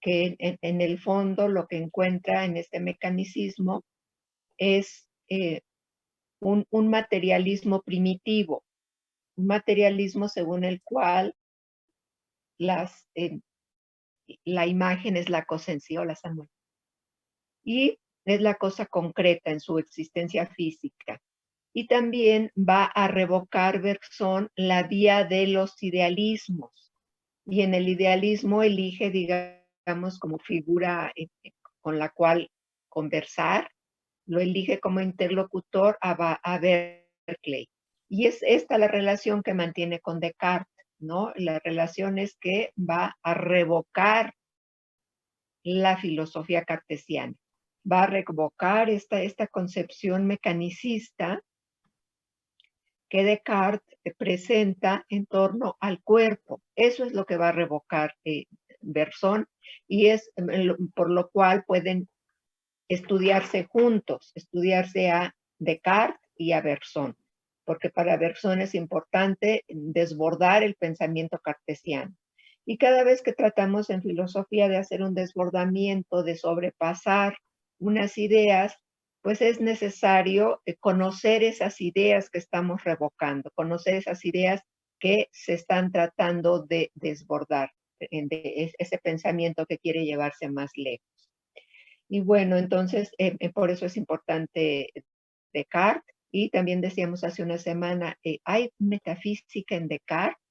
que en el fondo lo que encuentra en este mecanicismo es un materialismo primitivo, un materialismo según el cual la imagen es la cosa en sí, o la Samuel, y es la cosa concreta en su existencia física. Y también va a revocar Bergson la vía de los idealismos. Y en el idealismo elige, digamos, como figura con la cual conversar, lo elige como interlocutor a Berkeley. Y es esta la relación que mantiene con Descartes, ¿no? La relación es que va a revocar la filosofía cartesiana, va a revocar esta concepción mecanicista que Descartes presenta en torno al cuerpo. Eso es lo que va a revocar Bergson, y es por lo cual pueden estudiarse juntos, estudiarse a Descartes y a Bergson, porque para Bergson es importante desbordar el pensamiento cartesiano. Y cada vez que tratamos en filosofía de hacer un desbordamiento, de sobrepasar unas ideas, pues es necesario conocer esas ideas que estamos revocando, conocer esas ideas que se están tratando de desbordar, de ese pensamiento que quiere llevarse más lejos. Y bueno, entonces, por eso es importante Descartes. Y también decíamos hace una semana, hay metafísica en Descartes.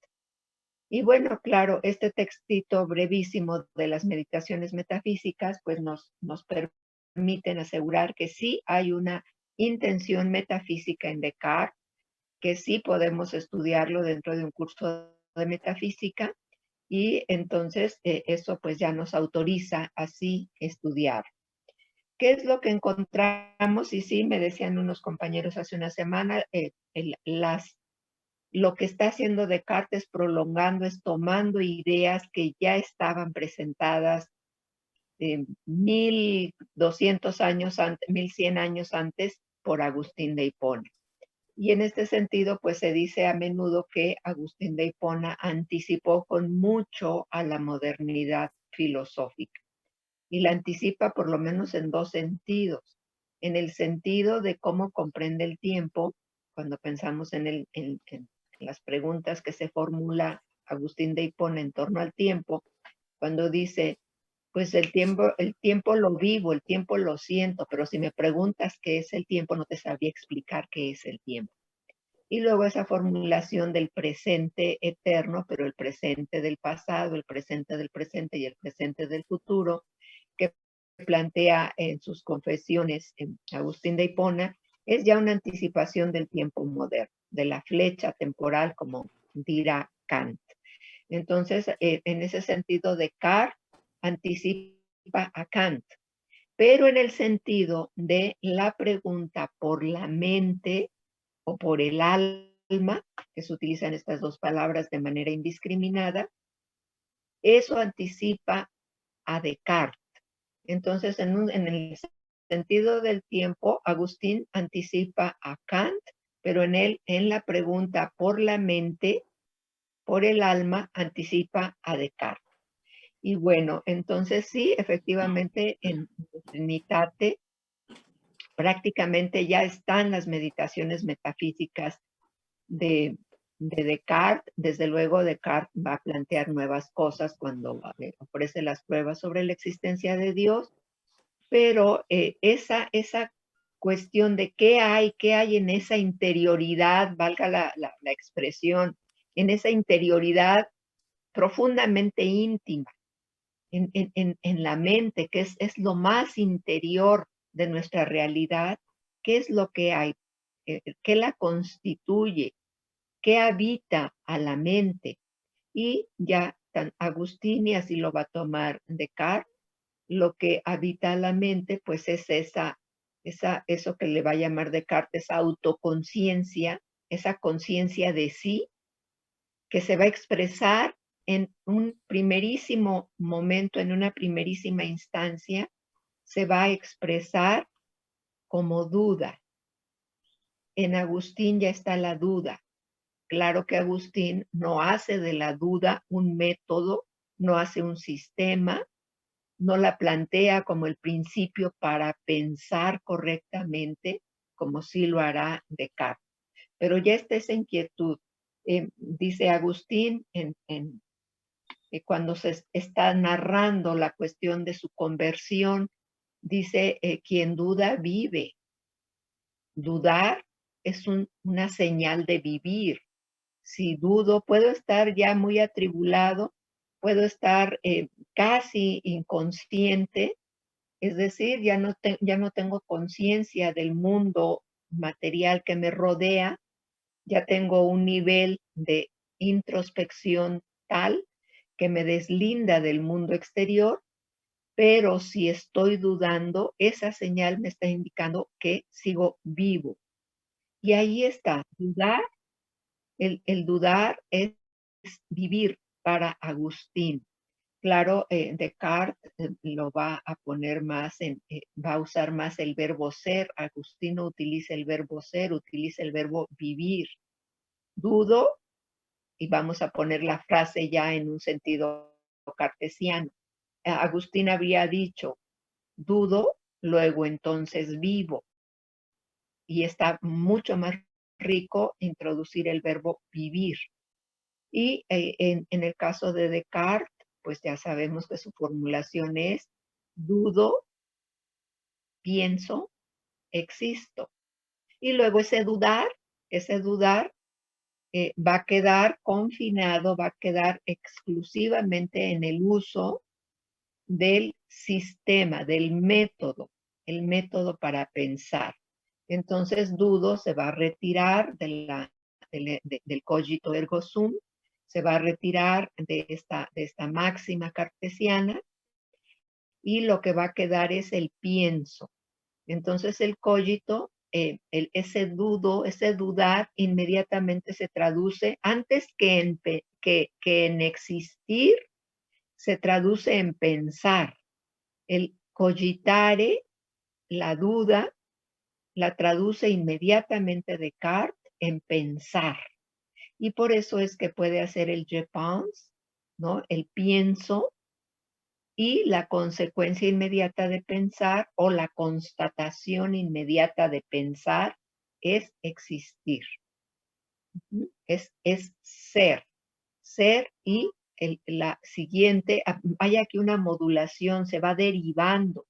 Y bueno, claro, este textito brevísimo de las meditaciones metafísicas, pues nos permiten asegurar que sí hay una intención metafísica en Descartes, que sí podemos estudiarlo dentro de un curso de metafísica, y entonces eso pues ya nos autoriza así estudiar. ¿Qué es lo que encontramos? Y sí, me decían unos compañeros hace una semana, lo que está haciendo Descartes es prolongando, es tomando ideas que ya estaban presentadas 1200 años antes, 1100 años antes por Agustín de Hipona. Y en este sentido, pues se dice a menudo que Agustín de Hipona anticipó con mucho a la modernidad filosófica. Y la anticipa por lo menos en dos sentidos. En el sentido de cómo comprende el tiempo, cuando pensamos en las preguntas que se formula Agustín de Hipona en torno al tiempo, cuando dice, pues el tiempo lo vivo, el tiempo lo siento, pero si me preguntas qué es el tiempo, no te sabría explicar qué es el tiempo. Y luego esa formulación del presente eterno, pero el presente del pasado, el presente del presente y el presente del futuro, que plantea en sus confesiones en Agustín de Hipona, es ya una anticipación del tiempo moderno, de la flecha temporal, como dirá Kant. Entonces, en ese sentido, Descartes anticipa a Kant, pero en el sentido de la pregunta por la mente o por el alma, que se utilizan estas dos palabras de manera indiscriminada, eso anticipa a Descartes. Entonces, en el sentido del tiempo, Agustín anticipa a Kant, pero en la pregunta por la mente, por el alma, anticipa a Descartes. Y bueno, entonces sí, efectivamente, en Trinitate prácticamente ya están las meditaciones metafísicas de Descartes. Desde luego, Descartes va a plantear nuevas cosas cuando ofrece las pruebas sobre la existencia de Dios, pero esa cuestión de qué hay en esa interioridad, valga la expresión, en esa interioridad profundamente íntima, en la mente, que es lo más interior de nuestra realidad, ¿qué es lo que hay? ¿Qué la constituye? ¿Qué habita a la mente? Y ya Agustín, y así lo va a tomar Descartes, lo que habita a la mente, pues es eso que le va a llamar Descartes, esa autoconciencia, esa conciencia de sí, que se va a expresar en un primerísimo momento, en una primerísima instancia, se va a expresar como duda. En Agustín ya está la duda. Claro que Agustín no hace de la duda un método, no hace un sistema, no la plantea como el principio para pensar correctamente, como sí lo hará Descartes. Pero ya está esa inquietud. Dice Agustín, cuando se está narrando la cuestión de su conversión, dice, quien duda vive. Dudar es una señal de vivir. Si dudo, puedo estar ya muy atribulado, puedo estar casi inconsciente, es decir, ya no tengo conciencia del mundo material que me rodea, ya tengo un nivel de introspección tal que me deslinda del mundo exterior, pero si estoy dudando, esa señal me está indicando que sigo vivo. Y ahí está, dudar, el dudar es vivir para Agustín. Claro, Descartes lo va a poner más va a usar más el verbo ser. Agustín no utiliza el verbo ser, utiliza el verbo vivir. Dudo, y vamos a poner la frase ya en un sentido cartesiano. Agustín habría dicho, dudo, luego entonces vivo. Y está mucho más rico introducir el verbo vivir. Y en el caso de Descartes, pues ya sabemos que su formulación es dudo, pienso, existo. Y luego ese dudar va a quedar confinado, va a quedar exclusivamente en el uso del sistema, del método, el método para pensar. Entonces, dudo se va a retirar del cogito ergo sum, se va a retirar de esta máxima cartesiana y lo que va a quedar es el pienso. Entonces, el cogito, ese dudar, inmediatamente se traduce, antes que en existir, se traduce en pensar. El cogitare, la duda, la traduce inmediatamente Descartes en pensar. Y por eso es que puede hacer el je pense, ¿no? El pienso, y la consecuencia inmediata de pensar o la constatación inmediata de pensar es existir. Es ser. Ser y la siguiente, hay aquí una modulación, se va derivando.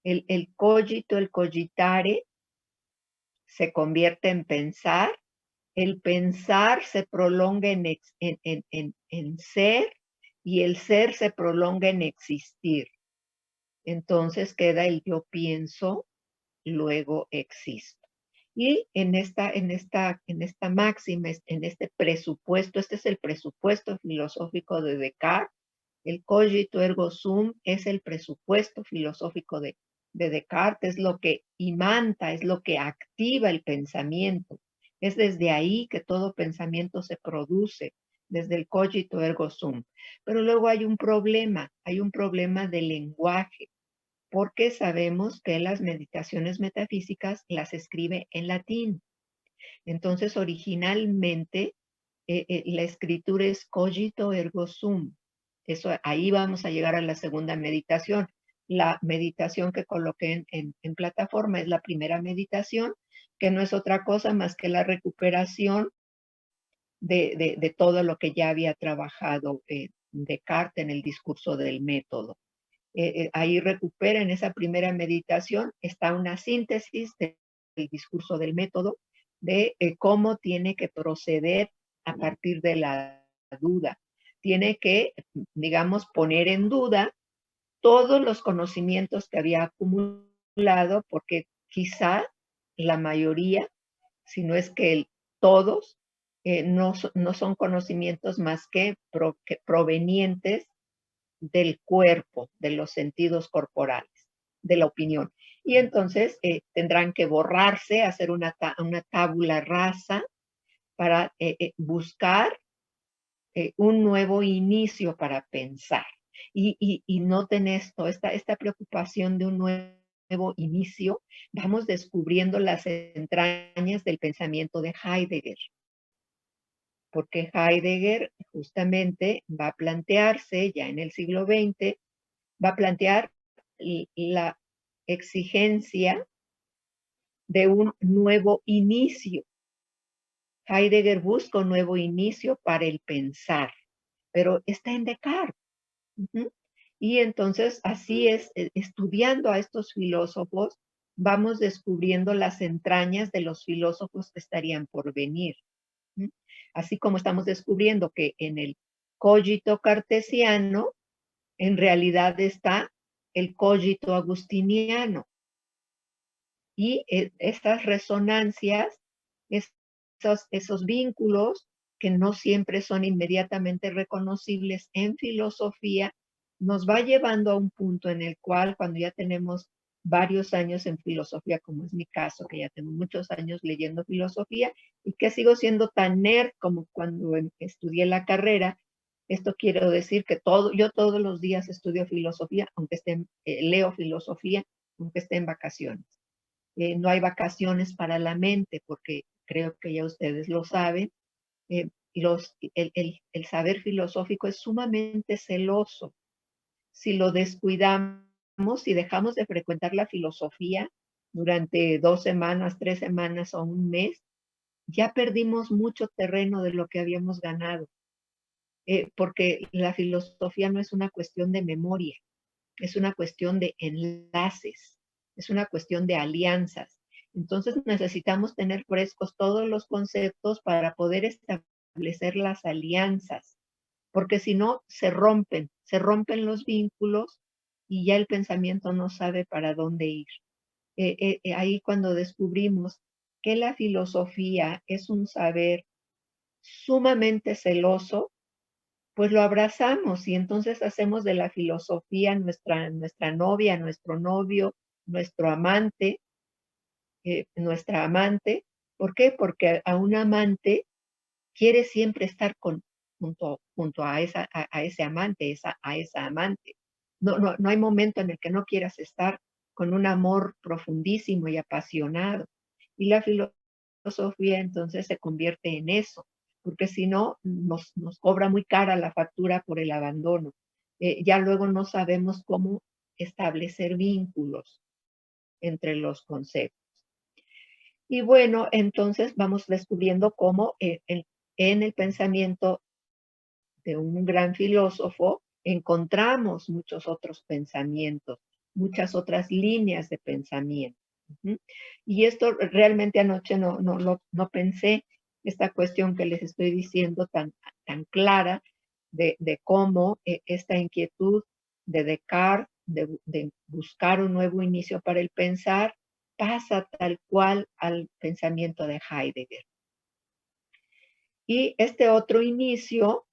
El cogito, el cogitare, se convierte en pensar, el pensar se prolonga en ser y el ser se prolonga en existir. Entonces queda el yo pienso, luego existo. Y en esta máxima, en este presupuesto, este es el presupuesto filosófico de Descartes. El cogito ergo sum es el presupuesto filosófico de Descartes, es lo que imanta, es lo que activa el pensamiento. Es desde ahí que todo pensamiento se produce, desde el cogito ergo sum. Pero luego hay un problema de lenguaje, porque sabemos que las meditaciones metafísicas las escribe en latín. Entonces, originalmente, la escritura es cogito ergo sum. Eso, ahí vamos a llegar a la segunda meditación. La meditación que coloqué en plataforma es la primera meditación, que no es otra cosa más que la recuperación de todo lo que ya había trabajado Descartes en el discurso del método. Ahí recupera en esa primera meditación, está una síntesis del discurso del método, de cómo tiene que proceder a partir de la duda. Tiene que, digamos, poner en duda todos los conocimientos que había acumulado, porque quizá la mayoría, si no es que todos, no son conocimientos más que provenientes del cuerpo, de los sentidos corporales, de la opinión. Y entonces tendrán que borrarse, hacer una tabula rasa para buscar un nuevo inicio para pensar. Y noten esto, esta preocupación de un nuevo inicio, vamos descubriendo las entrañas del pensamiento de Heidegger. Porque Heidegger justamente va a plantearse ya en el siglo XX va a plantear la exigencia de un nuevo inicio. Heidegger busca un nuevo inicio para el pensar, pero está en Descartes. Ujú. Y entonces, así es, estudiando a estos filósofos, vamos descubriendo las entrañas de los filósofos que estarían por venir. ¿Mm? Así como estamos descubriendo que en el cogito cartesiano, en realidad está el cogito agustiniano. Y estas resonancias, esos vínculos que no siempre son inmediatamente reconocibles en filosofía, nos va llevando a un punto en el cual, cuando ya tenemos varios años en filosofía, como es mi caso, que ya tengo muchos años leyendo filosofía y que sigo siendo tan nerd como cuando estudié la carrera. Esto quiero decir que yo todos los días estudio filosofía, aunque leo filosofía, aunque esté en vacaciones. No hay vacaciones para la mente, porque creo que ya ustedes lo saben. El saber filosófico es sumamente celoso. Si lo descuidamos y dejamos de frecuentar la filosofía durante 2 semanas, 3 semanas o un mes, ya perdimos mucho terreno de lo que habíamos ganado. Porque la filosofía no es una cuestión de memoria, es una cuestión de enlaces, es una cuestión de alianzas. Entonces necesitamos tener frescos todos los conceptos para poder establecer las alianzas, porque si no, se rompen los vínculos y ya el pensamiento no sabe para dónde ir. Ahí cuando descubrimos que la filosofía es un saber sumamente celoso, pues lo abrazamos y entonces hacemos de la filosofía nuestra novia, nuestro novio, nuestro amante, nuestra amante. ¿Por qué? Porque a un amante quiere siempre estar junto a ese amante, a esa amante. No hay momento en el que no quieras estar con un amor profundísimo y apasionado. Y la filosofía entonces se convierte en eso, porque si no, nos cobra muy cara la factura por el abandono. Ya luego no sabemos cómo establecer vínculos entre los conceptos. Y bueno, entonces vamos descubriendo cómo en el pensamiento de un gran filósofo encontramos muchos otros pensamientos, muchas otras líneas de pensamiento. Y esto realmente anoche no pensé, esta cuestión que les estoy diciendo tan clara de cómo esta inquietud de Descartes, de buscar un nuevo inicio para el pensar, pasa tal cual al pensamiento de Heidegger. Y este otro inicio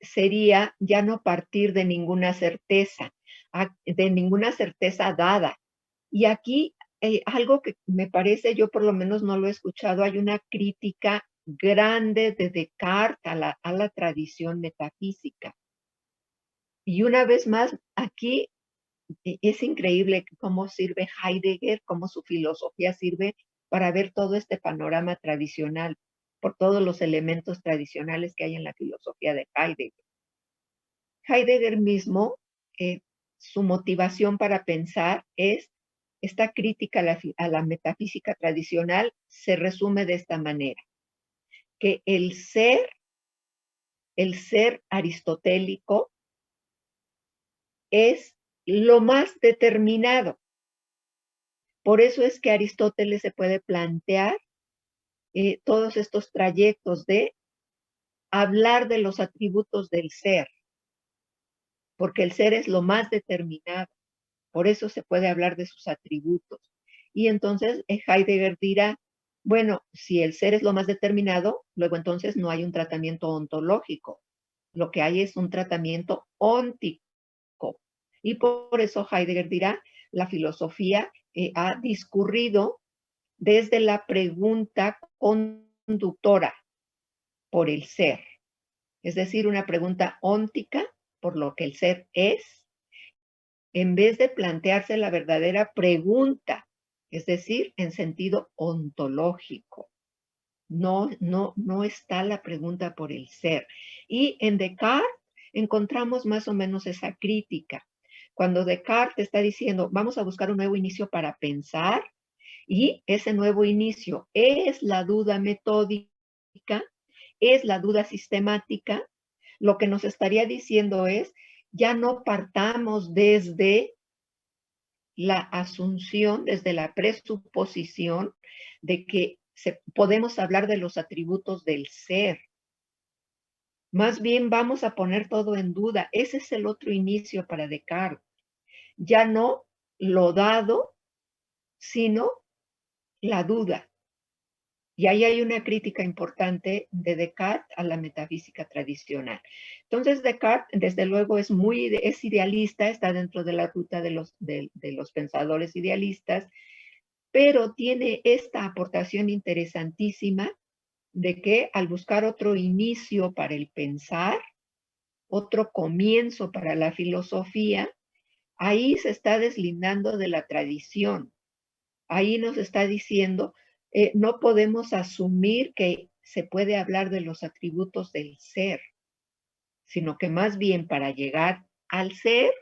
sería ya no partir de ninguna certeza dada. Y aquí algo que me parece, yo por lo menos no lo he escuchado, hay una crítica grande de Descartes a la tradición metafísica. Y una vez más, aquí es increíble cómo sirve Heidegger, cómo su filosofía sirve para ver todo este panorama tradicional, por todos los elementos tradicionales que hay en la filosofía de Heidegger. Heidegger mismo, su motivación para pensar es esta crítica a la metafísica tradicional se resume de esta manera, que el ser aristotélico es lo más determinado. Por eso es que Aristóteles se puede plantear todos estos trayectos de hablar de los atributos del ser, porque el ser es lo más determinado. Por eso se puede hablar de sus atributos. Y entonces Heidegger dirá, bueno, si el ser es lo más determinado, luego entonces no hay un tratamiento ontológico. Lo que hay es un tratamiento óntico. Y por eso Heidegger dirá, la filosofía ha discurrido desde la pregunta conductora por el ser. Es decir, una pregunta óntica por lo que el ser es, en vez de plantearse la verdadera pregunta, es decir, en sentido ontológico. No está la pregunta por el ser. Y en Descartes encontramos más o menos esa crítica, Cuando Descartes está diciendo, vamos a buscar un nuevo inicio para pensar, y ese nuevo inicio es la duda metódica, es la duda sistemática, lo que nos estaría diciendo es, ya no partamos desde la asunción, desde la presuposición de que podemos hablar de los atributos del ser. Más bien vamos a poner todo en duda. Ese es el otro inicio para Descartes. Ya no lo dado, sino la duda. Y ahí hay una crítica importante de Descartes a la metafísica tradicional. Entonces, Descartes, desde luego, es idealista, está dentro de la ruta de los pensadores idealistas, pero tiene esta aportación interesantísima de que al buscar otro inicio para el pensar, otro comienzo para la filosofía, ahí se está deslindando de la tradición. Ahí nos está diciendo, no podemos asumir que se puede hablar de los atributos del ser, sino que más bien para llegar al ser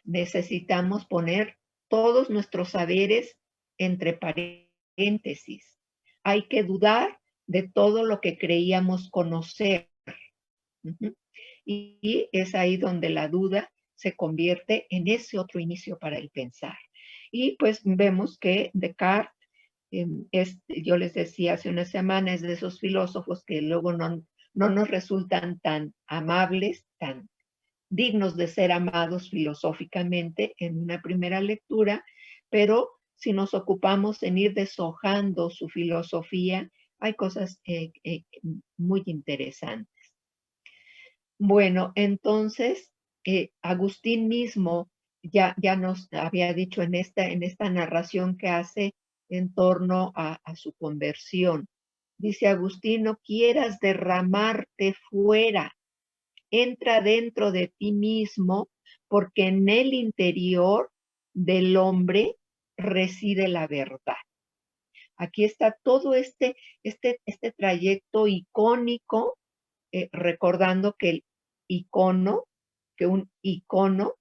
necesitamos poner todos nuestros saberes entre paréntesis. Hay que dudar de todo lo que creíamos conocer. Y es ahí donde la duda se convierte en ese otro inicio para el pensar. Y pues vemos que Descartes, yo les decía hace una semana, es de esos filósofos que luego no nos resultan tan amables, tan dignos de ser amados filosóficamente en una primera lectura, pero si nos ocupamos en ir deshojando su filosofía, hay cosas muy interesantes. Bueno, entonces, Agustín mismo ya nos había dicho en esta narración que hace en torno a su conversión. Dice Agustín, no quieras derramarte fuera, entra dentro de ti mismo, porque en el interior del hombre reside la verdad. Aquí está todo este trayecto icónico, recordando que un icono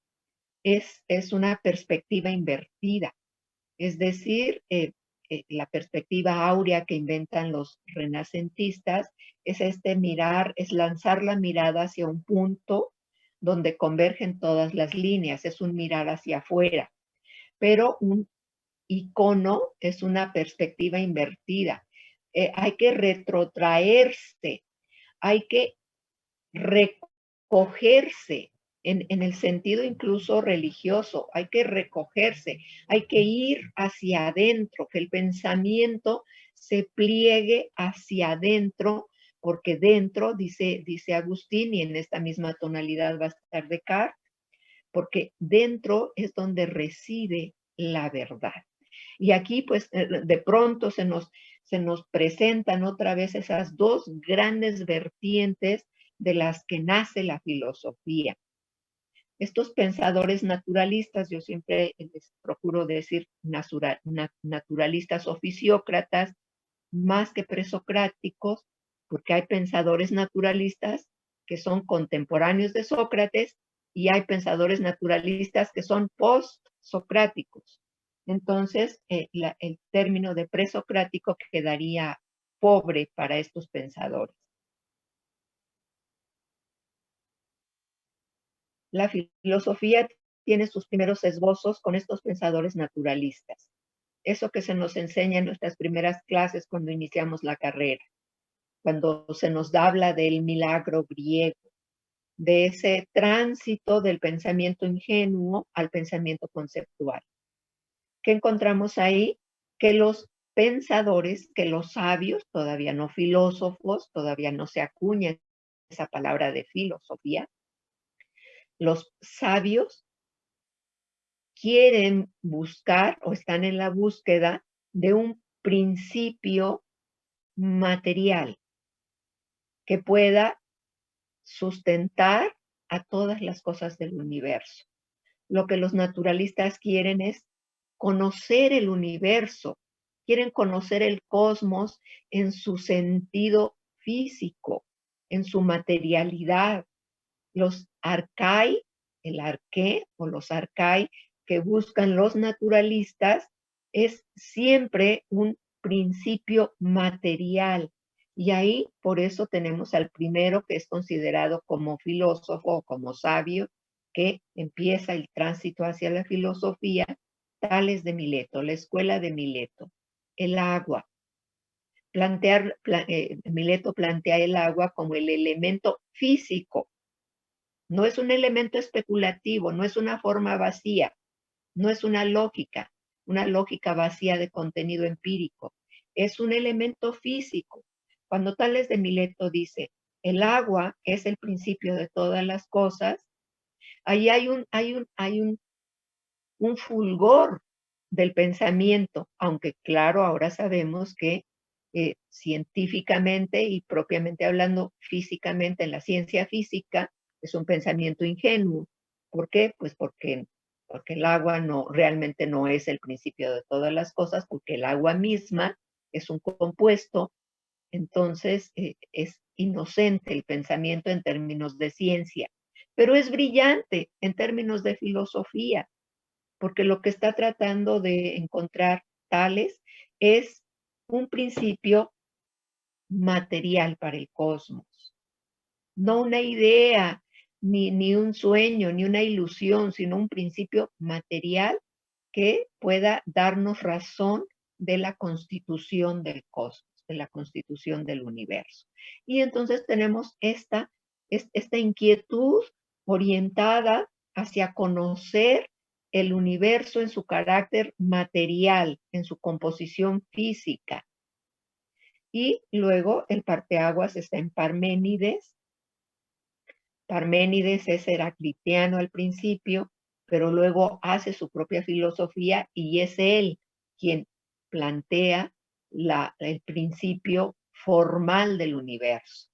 es una perspectiva invertida. Es decir, la perspectiva áurea que inventan los renacentistas es mirar, es lanzar la mirada hacia un punto donde convergen todas las líneas, es un mirar hacia afuera. Pero un icono es una perspectiva invertida. Hay que retrotraerse, hay que recogerse en el sentido incluso religioso, hay que recogerse, hay que ir hacia adentro, que el pensamiento se pliegue hacia adentro, porque dentro, dice Agustín, y en esta misma tonalidad va a estar Descartes, porque dentro es donde reside la verdad. Y aquí, pues, de pronto se nos presentan otra vez esas dos grandes vertientes de las que nace la filosofía. Estos pensadores naturalistas, yo siempre les procuro decir naturalistas o fisiócratas, más que presocráticos, porque hay pensadores naturalistas que son contemporáneos de Sócrates y hay pensadores naturalistas que son post-socráticos. Entonces, el término de presocrático quedaría pobre para estos pensadores. La filosofía tiene sus primeros esbozos con estos pensadores naturalistas. Eso que se nos enseña en nuestras primeras clases cuando iniciamos la carrera, cuando se nos habla del milagro griego, de ese tránsito del pensamiento ingenuo al pensamiento conceptual. ¿Qué encontramos ahí? Que los pensadores, que los sabios, todavía no filósofos, todavía no se acuña esa palabra de filosofía, los sabios quieren buscar o están en la búsqueda de un principio material que pueda sustentar a todas las cosas del universo. Lo que los naturalistas quieren es conocer el universo, quieren conocer el cosmos en su sentido físico, en su materialidad. Los arcai el arqué o los arcai que buscan los naturalistas es siempre un principio material. Y ahí, por eso tenemos al primero que es considerado como filósofo o como sabio, que empieza el tránsito hacia la filosofía, Tales de Mileto, la escuela de Mileto. El agua. Mileto plantea el agua como el elemento físico. No es un elemento especulativo, no es una forma vacía, no es una lógica vacía de contenido empírico. Es un elemento físico. Cuando Tales de Mileto dice, el agua es el principio de todas las cosas, ahí hay un fulgor del pensamiento, aunque claro, ahora sabemos que científicamente y propiamente hablando físicamente en la ciencia física es un pensamiento ingenuo. ¿Por qué? Pues porque el agua realmente no es el principio de todas las cosas, porque el agua misma es un compuesto, entonces es inocente el pensamiento en términos de ciencia, pero es brillante en términos de filosofía, porque lo que está tratando de encontrar Tales es un principio material para el cosmos, no una idea, ni un sueño, ni una ilusión, sino un principio material que pueda darnos razón de la constitución del cosmos, de la constitución del universo. Y entonces tenemos esta inquietud orientada hacia conocer el universo en su carácter material, en su composición física. Y luego el parteaguas está en Parménides. Parménides es heraclitiano al principio, pero luego hace su propia filosofía y es él quien plantea el principio formal del universo.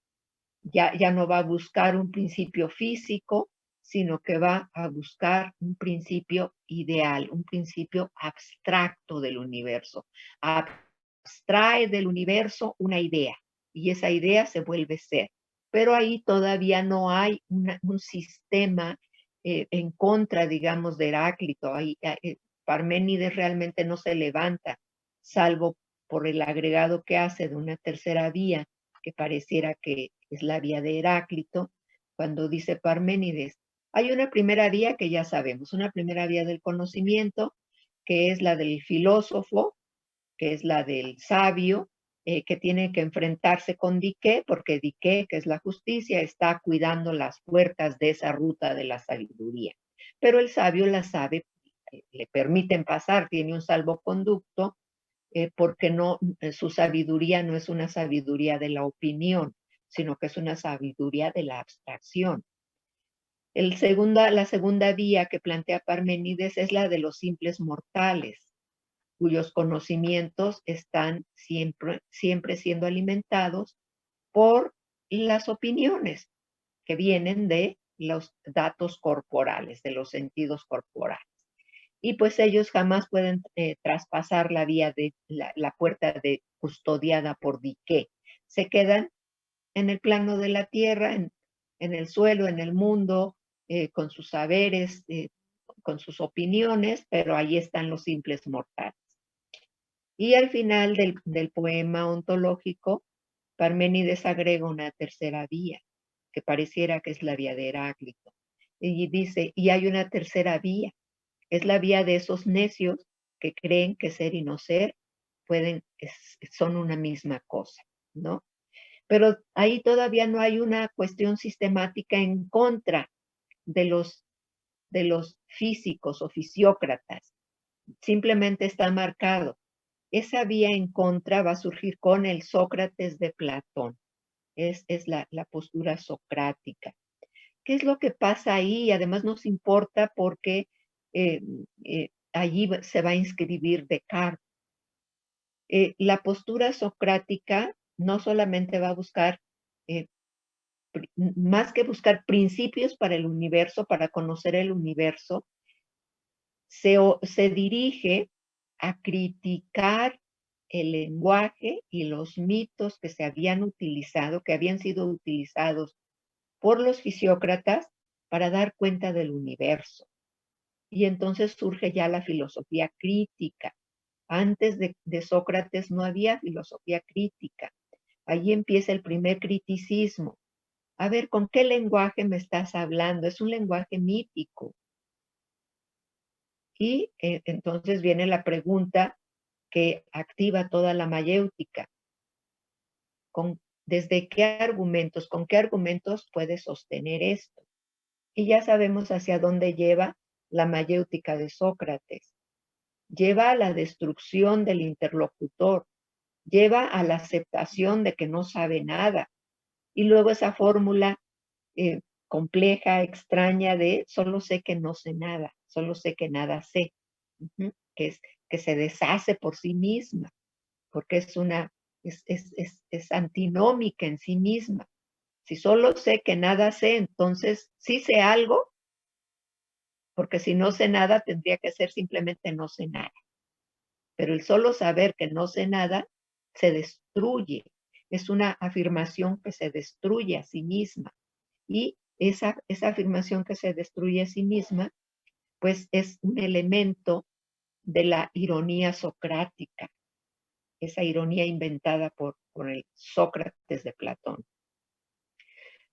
Ya no va a buscar un principio físico, sino que va a buscar un principio ideal, un principio abstracto del universo. Abstrae del universo una idea y esa idea se vuelve ser. Pero ahí todavía no hay un sistema en contra, digamos, de Heráclito. Parménides realmente no se levanta, salvo por el agregado que hace de una tercera vía, que pareciera que es la vía de Heráclito, cuando dice Parménides. Hay una primera vía que ya sabemos, una primera vía del conocimiento, que es la del filósofo, que es la del sabio, que tiene que enfrentarse con Dique, porque Dique, que es la justicia, está cuidando las puertas de esa ruta de la sabiduría. Pero el sabio la sabe, le permiten pasar, tiene un salvoconducto, porque su sabiduría no es una sabiduría de la opinión, sino que es una sabiduría de la abstracción. La segunda vía que plantea Parménides es la de los simples mortales, cuyos conocimientos están siempre siendo alimentados por las opiniones que vienen de los datos corporales, de los sentidos corporales. Y pues ellos jamás pueden traspasar la vía de la puerta custodiada por Dique. Se quedan en el plano de la tierra, en el suelo, en el mundo, con sus saberes, con sus opiniones, pero ahí están los simples mortales. Y al final del poema ontológico, Parménides agrega una tercera vía, que pareciera que es la vía de Heráclito. Y dice, y hay una tercera vía, es la vía de esos necios que creen que ser y no ser son una misma cosa, ¿no? Pero ahí todavía no hay una cuestión sistemática en contra de los físicos o fisiócratas. Simplemente está marcado. Esa vía en contra va a surgir con el Sócrates de Platón. Es la postura socrática. ¿Qué es lo que pasa ahí? Además nos importa porque allí se va a inscribir Descartes. La postura socrática no solamente va a buscar, más que buscar principios para el universo, para conocer el universo, se dirige a criticar el lenguaje y los mitos que se habían utilizado, que habían sido utilizados por los fisiócratas para dar cuenta del universo. Y entonces surge ya la filosofía crítica. Antes de Sócrates no había filosofía crítica. Allí empieza el primer criticismo. A ver, ¿con qué lenguaje me estás hablando? Es un lenguaje mítico. Y entonces viene la pregunta que activa toda la mayéutica. ¿Desde qué argumentos, con qué argumentos puedes sostener esto? Y ya sabemos hacia dónde lleva la mayéutica de Sócrates. Lleva a la destrucción del interlocutor, lleva a la aceptación de que no sabe nada. Y luego esa fórmula compleja, extraña de solo sé que no sé nada, solo sé que nada sé, que se deshace por sí misma, porque es antinómica en sí misma. Si solo sé que nada sé, entonces sí sé algo, porque si no sé nada tendría que ser simplemente no sé nada. Pero el solo saber que no sé nada se destruye. Es una afirmación que se destruye a sí misma. Y esa afirmación que se destruye a sí misma, pues es un elemento de la ironía socrática, esa ironía inventada por el Sócrates de Platón.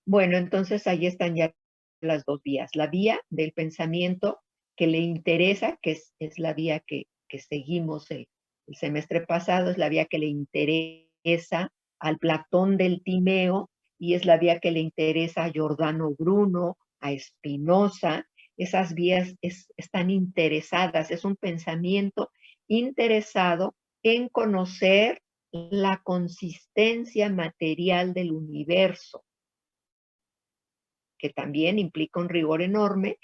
Bueno, entonces ahí están ya las dos vías. La vía del pensamiento que le interesa, que es la vía que seguimos el semestre pasado, es la vía que le interesa al Platón del Timeo y es la vía que le interesa a Giordano Bruno, a Spinoza. Esas vías están interesadas, es un pensamiento interesado en conocer la consistencia material del universo, que también implica un rigor enorme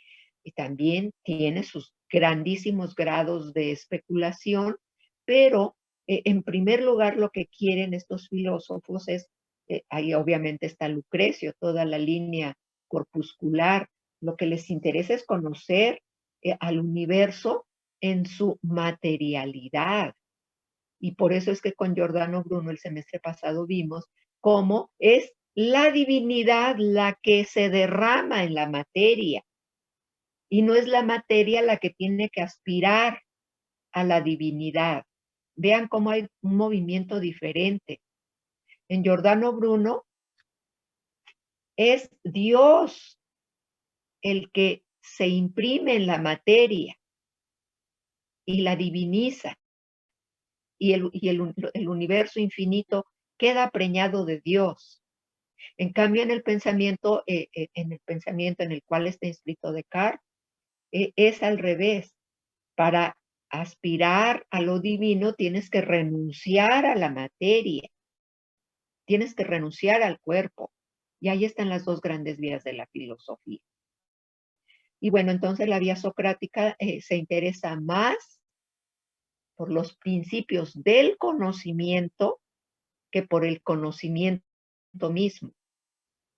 y también tiene sus grandísimos grados de especulación, pero en primer lugar lo que quieren estos filósofos es, ahí obviamente está Lucrecio, toda la línea corpuscular, lo que les interesa es conocer al universo en su materialidad. Y por eso es que con Giordano Bruno el semestre pasado vimos cómo es la divinidad la que se derrama en la materia. Y no es la materia la que tiene que aspirar a la divinidad. Vean cómo hay un movimiento diferente. En Giordano Bruno es Dios el que se imprime en la materia y la diviniza. Y el universo infinito queda preñado de Dios. En cambio, en el pensamiento en el cual está inscrito Descartes, es al revés. Para aspirar a lo divino tienes que renunciar a la materia, tienes que renunciar al cuerpo. Y ahí están las dos grandes vías de la filosofía. Y bueno, entonces la vía socrática se interesa más por los principios del conocimiento que por el conocimiento mismo.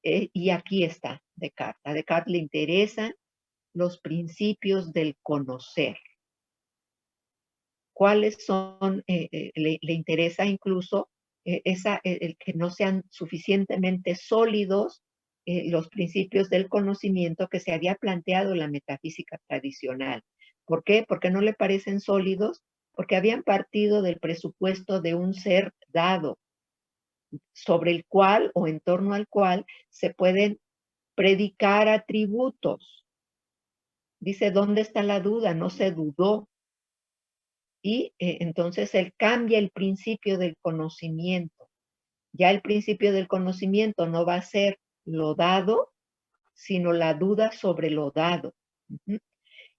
Y aquí está Descartes. A Descartes le interesan los principios del conocer. ¿Cuáles son? Le interesa incluso el que no sean suficientemente sólidos los principios del conocimiento que se había planteado en la metafísica tradicional. ¿Por qué? Porque no le parecen sólidos, porque habían partido del presupuesto de un ser dado, sobre el cual o en torno al cual se pueden predicar atributos. Dice, ¿dónde está la duda? No se dudó. Y entonces él cambia el principio del conocimiento. Ya el principio del conocimiento no va a ser lo dado, sino la duda sobre lo dado.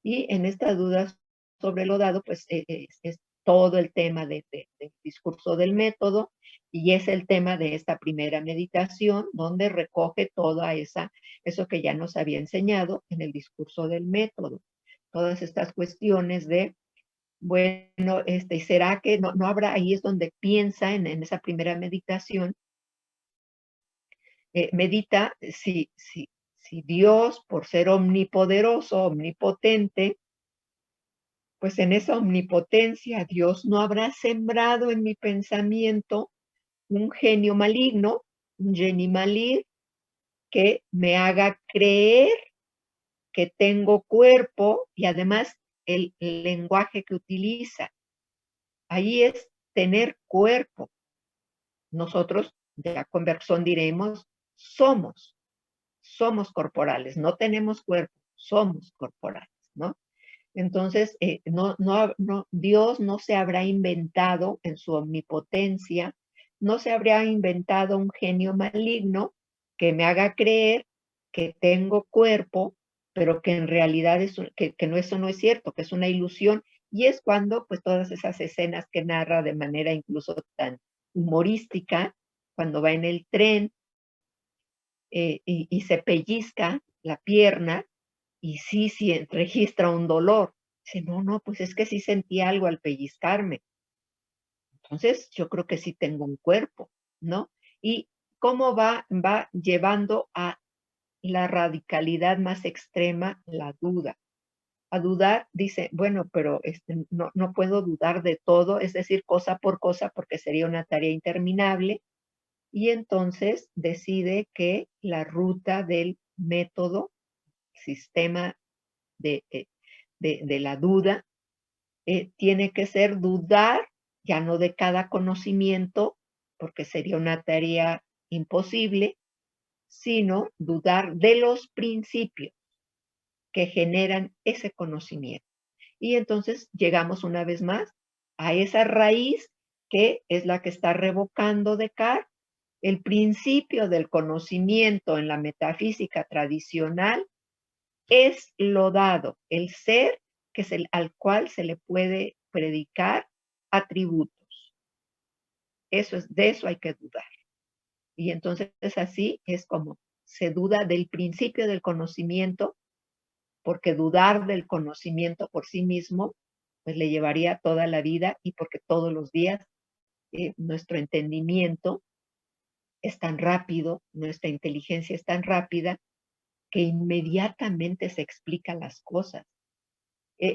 Y en esta duda sobre lo dado, pues es todo el tema del discurso del método y es el tema de esta primera meditación donde recoge toda eso que ya nos había enseñado en el discurso del método. Todas estas cuestiones de, bueno, ¿será que no habrá? Ahí es donde piensa en esa primera meditación, medita si Dios, por ser omnipoderoso, omnipotente, pues en esa omnipotencia Dios no habrá sembrado en mi pensamiento un genio maligno, un geni maligno, que me haga creer que tengo cuerpo y además el lenguaje que utiliza. Ahí es tener cuerpo. Nosotros, ya con Bergson diremos, somos corporales, no tenemos cuerpo, somos corporales, ¿no? Entonces, Dios no se habrá inventado en su omnipotencia, no se habrá inventado un genio maligno que me haga creer que tengo cuerpo, pero que en realidad eso no es cierto, que es una ilusión. Y es cuando, pues, todas esas escenas que narra de manera incluso tan humorística, cuando va en el tren y se pellizca la pierna, y sí, registra un dolor. Dice, no, pues es que sí sentí algo al pellizcarme. Entonces, yo creo que sí tengo un cuerpo, ¿no? Y cómo va llevando a la radicalidad más extrema la duda. A dudar, dice, bueno, pero no puedo dudar de todo, es decir, cosa por cosa, porque sería una tarea interminable. Y entonces decide que la ruta del método, sistema de, la duda, tiene que ser dudar, ya no de cada conocimiento, porque sería una tarea imposible, sino dudar de los principios que generan ese conocimiento. Y entonces llegamos una vez más a esa raíz que es la que está revocando Descartes. El principio del conocimiento en la metafísica tradicional es lo dado, el ser que es al cual se le puede predicar atributos. De eso hay que dudar. Y entonces así es como se duda del principio del conocimiento, porque dudar del conocimiento por sí mismo, pues le llevaría toda la vida, y porque todos los días nuestro entendimiento es tan rápido, nuestra inteligencia es tan rápida, que inmediatamente se explican las cosas.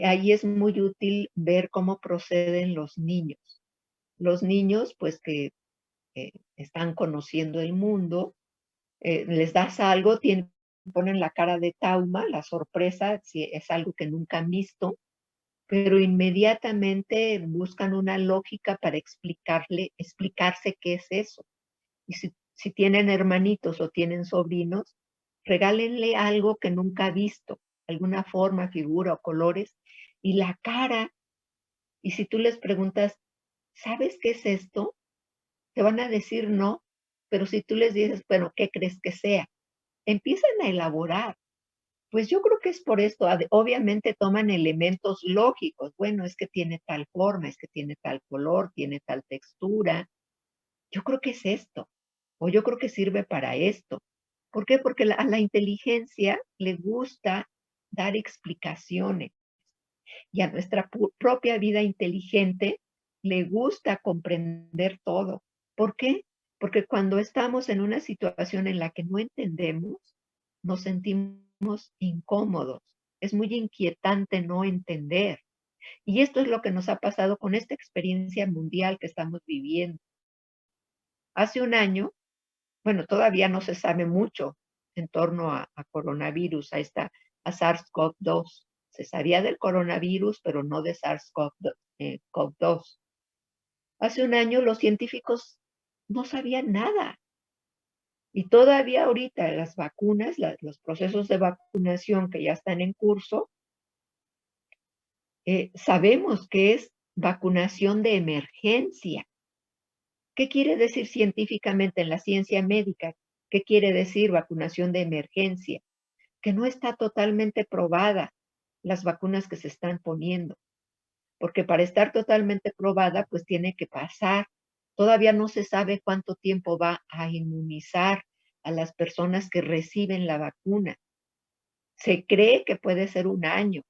Ahí es muy útil ver cómo proceden los niños. Los niños, pues que están conociendo el mundo, les das algo, ponen la cara de trauma, la sorpresa, si es algo que nunca han visto, pero inmediatamente buscan una lógica para explicarse qué es eso. Y si tienen hermanitos o tienen sobrinos, regálenle algo que nunca ha visto, alguna forma, figura o colores, y la cara. Y si tú les preguntas, ¿sabes qué es esto? Te van a decir no, pero si tú les dices, bueno, ¿qué crees que sea? Empiezan a elaborar. Pues yo creo que es por esto. Obviamente toman elementos lógicos. Bueno, es que tiene tal forma, es que tiene tal color, tiene tal textura. Yo creo que es esto. O yo creo que sirve para esto. ¿Por qué? Porque a la inteligencia le gusta dar explicaciones, y a nuestra propia vida inteligente le gusta comprender todo. ¿Por qué? Porque cuando estamos en una situación en la que no entendemos, nos sentimos incómodos. Es muy inquietante no entender. Y esto es lo que nos ha pasado con esta experiencia mundial que estamos viviendo. Hace un año, bueno, todavía no se sabe mucho en torno a coronavirus, a SARS-CoV-2. Se sabía del coronavirus, pero no de SARS-CoV-2. Hace un año los científicos no sabían nada. Y todavía ahorita las vacunas, los procesos de vacunación que ya están en curso, sabemos que es vacunación de emergencia. ¿Qué quiere decir científicamente en la ciencia médica? ¿Qué quiere decir vacunación de emergencia? Que no está totalmente probada las vacunas que se están poniendo, porque para estar totalmente probada, pues tiene que pasar. Todavía no se sabe cuánto tiempo va a inmunizar a las personas que reciben la vacuna. Se cree que puede ser 1 año,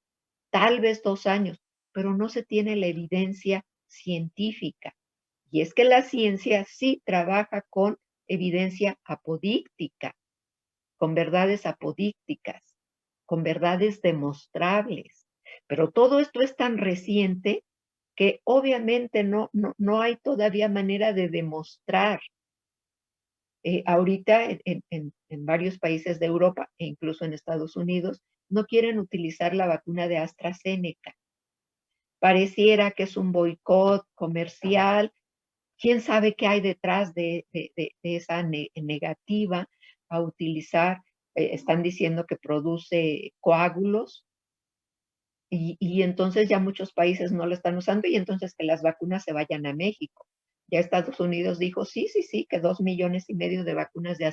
tal vez 2 años, pero no se tiene la evidencia científica. Y es que la ciencia sí trabaja con evidencia apodíctica, con verdades apodícticas, con verdades demostrables. Pero todo esto es tan reciente que obviamente no hay todavía manera de demostrar. Ahorita en varios países de Europa e incluso en Estados Unidos no quieren utilizar la vacuna de AstraZeneca. Pareciera que es un boicot comercial. ¿Quién sabe qué hay detrás de esa negativa a utilizar? Están diciendo que produce coágulos y entonces ya muchos países no lo están usando y entonces que las vacunas se vayan a México. Ya Estados Unidos dijo, sí, que 2,5 millones de vacunas de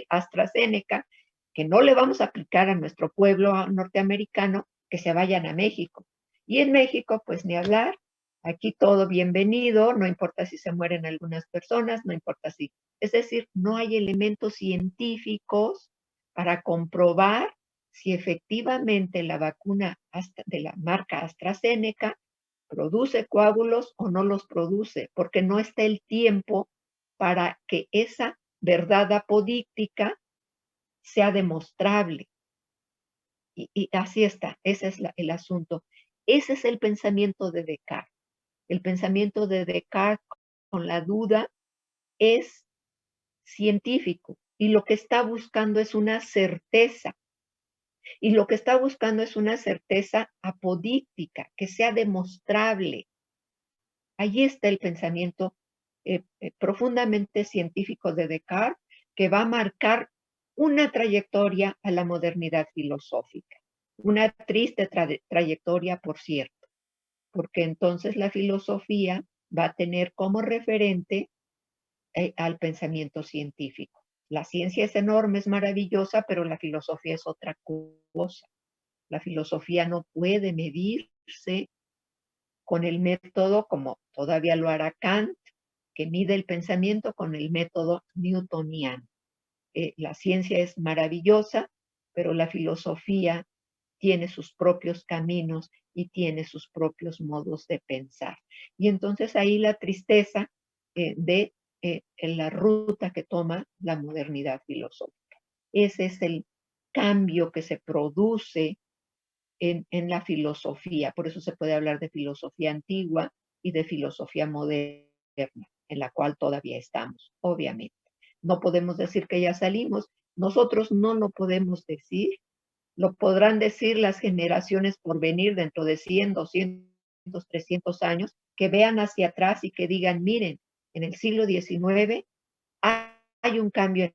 AstraZeneca, que no le vamos a aplicar a nuestro pueblo norteamericano, que se vayan a México. Y en México, pues ni hablar, aquí todo bienvenido, no importa si se mueren algunas personas, no importa si, es decir, no hay elementos científicos para comprobar si efectivamente la vacuna de la marca AstraZeneca produce coágulos o no los produce, porque no está el tiempo para que esa verdad apodíctica sea demostrable. Y así está, ese es el asunto. Ese es el pensamiento de Descartes. El pensamiento de Descartes con la duda es científico y lo que está buscando es una certeza. Y lo que está buscando es una certeza apodíctica, que sea demostrable. Ahí está el pensamiento profundamente científico de Descartes, que va a marcar una trayectoria a la modernidad filosófica. Una triste trayectoria, por cierto, porque entonces la filosofía va a tener como referente al pensamiento científico. La ciencia es enorme, es maravillosa, pero la filosofía es otra cosa. La filosofía no puede medirse con el método como todavía lo hará Kant, que mide el pensamiento con el método newtoniano. La ciencia es maravillosa, pero la filosofía tiene sus propios caminos y tiene sus propios modos de pensar. Y entonces ahí la tristeza de la ruta que toma la modernidad filosófica. Ese es el cambio que se produce en la filosofía. Por eso se puede hablar de filosofía antigua y de filosofía moderna, en la cual todavía estamos, obviamente. No podemos decir que ya salimos. Nosotros no lo podemos decir. Lo podrán decir las generaciones por venir dentro de 100, 200, 300 años, que vean hacia atrás y que digan, miren, en el siglo XIX hay un cambio